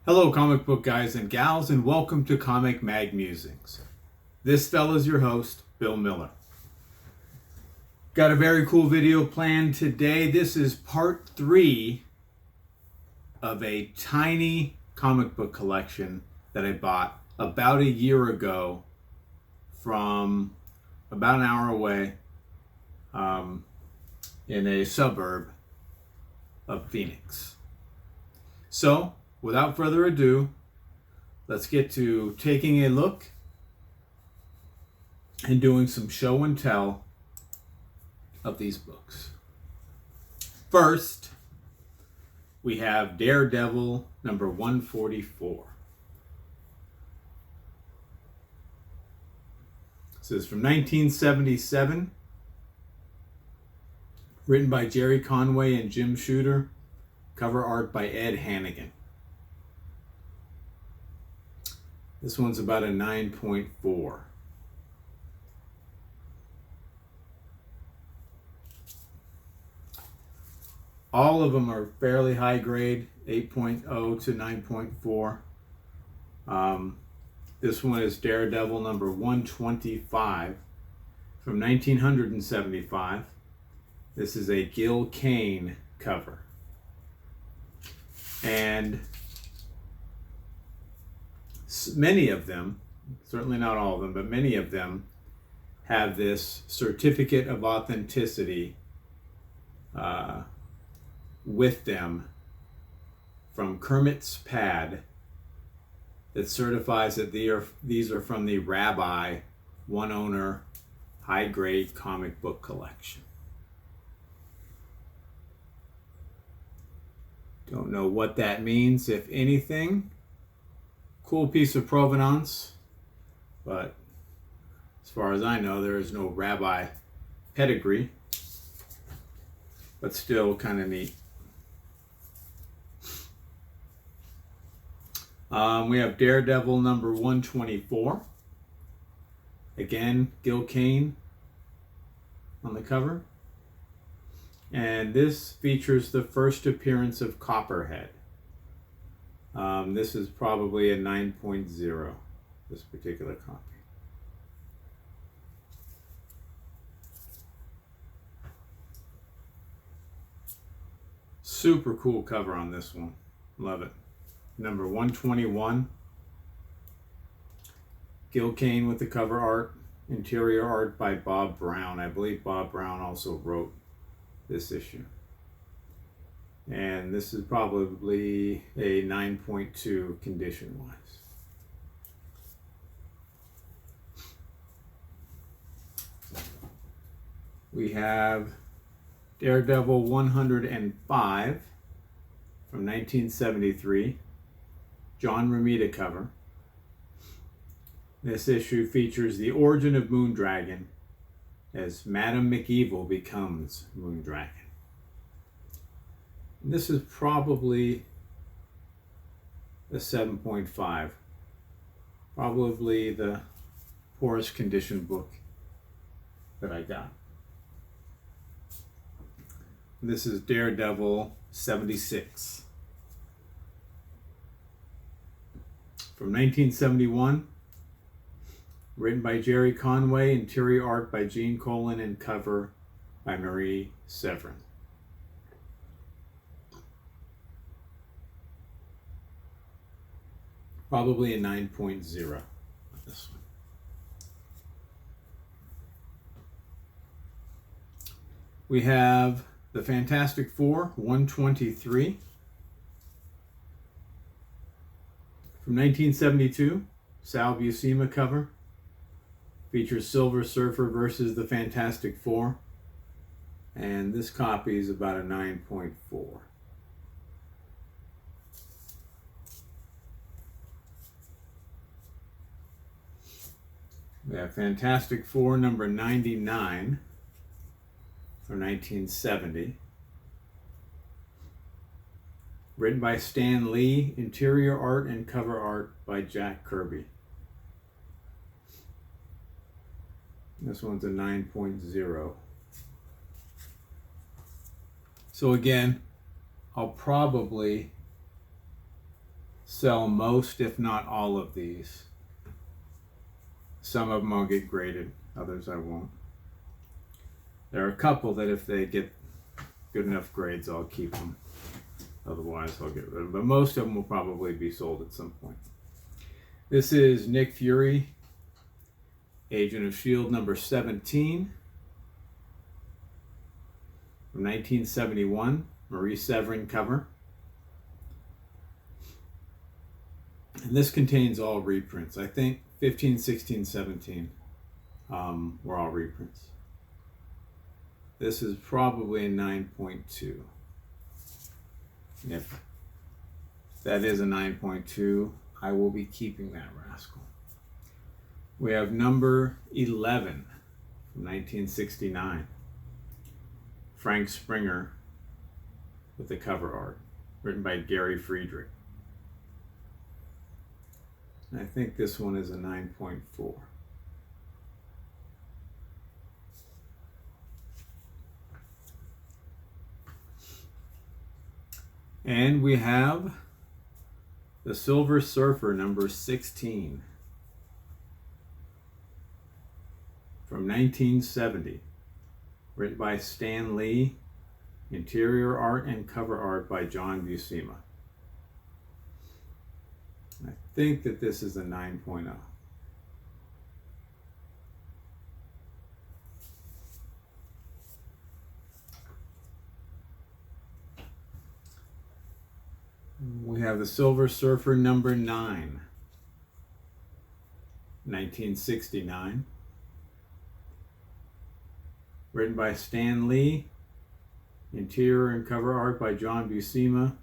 Hello, comic book guys and gals, and welcome to Comic Mag Musings. This fella's your host, Bill Miller. Got a very cool video planned today. This is part 3 of a tiny comic book collection that I bought about a year ago from about an hour away in a suburb of Phoenix. So, without further ado, let's get to taking a look and doing some show and tell of these books. First, we have Daredevil number 144. This is from 1977, written by Jerry Conway and Jim Shooter, cover art by Ed Hannigan. This one's about a 9.4. All of them are fairly high grade, 8.0 to 9.4. This one is Daredevil number 125 from 1975. This is a Gil Kane cover. And many of them, certainly not all of them, but many of them have this certificate of authenticity with them from Kermit's Pad that certifies that these are from the Rabbi one owner high grade comic book collection. Don't know what that means, if anything. Cool piece of provenance, but as far as I know, there is no Rabbi pedigree, but still kind of neat. We have Daredevil number 124. Again, Gil Kane on the cover. And this features the first appearance of Copperhead. This is probably a 9.0, this particular copy. Super cool cover on this one. Love it. Number 121. Gil Kane with the cover art. Interior art by Bob Brown. I believe Bob Brown also wrote this issue. And this is probably a 9.2 condition-wise. We have Daredevil 105 from 1973. John Romita cover. This issue features the origin of Moondragon as Madame McEvil becomes Moondragon. This is probably a 7.5. Probably the poorest condition book that I got. This is Daredevil 76. From 1971. Written by Jerry Conway, interior art by Gene Colan, and cover by Marie Severin. Probably a 9.0 on this one. We have the Fantastic Four 123 from 1972. Sal Buscema cover. Features Silver Surfer versus the Fantastic Four. And this copy is about a 9.4. We have Fantastic Four number 99 from 1970. Written by Stan Lee, interior art and cover art by Jack Kirby. This one's a 9.0. So again, I'll probably sell most, if not all of these. Some of them I'll get graded, others I won't. There are a couple that if they get good enough grades, I'll keep them. Otherwise, I'll get rid of them. But most of them will probably be sold at some point. This is Nick Fury, Agent of S.H.I.E.L.D. number 17 from 1971, Marie Severin cover. And this contains all reprints. I think 15, 16, 17 were all reprints. This is probably a 9.2. If that is a 9.2, I will be keeping that rascal. We have number 11 from 1969. Frank Springer with the cover art, written by Gary Friedrich. I think this one is a 9.4. And we have The Silver Surfer number 16 from 1970, written by Stan Lee, interior art and cover art by John Buscema. I think that this is a 9.0. We have The Silver Surfer number 9, 1969. Written by Stan Lee, interior and cover art by John Buscema,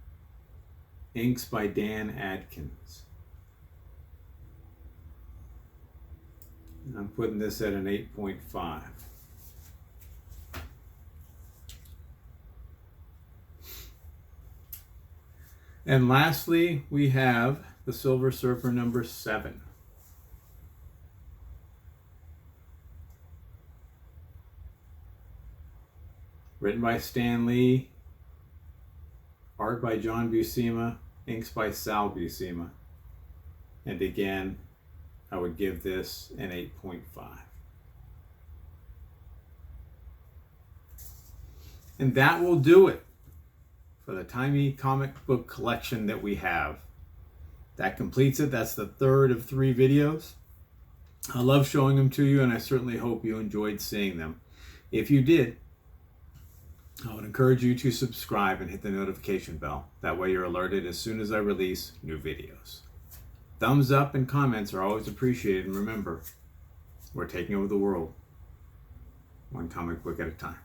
inks by Dan Adkins. I'm putting this at an 8.5. And lastly, we have The Silver Surfer number 7. Written by Stan Lee, art by John Buscema, inks by Sal Buscema. And again, I would give this an 8.5. And that will do it for the Timey comic book collection that we have. That completes it. That's the third of 3 videos. I love showing them to you, and I certainly hope you enjoyed seeing them. If you did, I would encourage you to subscribe and hit the notification bell. That way you're alerted as soon as I release new videos. Thumbs up and comments are always appreciated, and remember, we're taking over the world, one comic book at a time.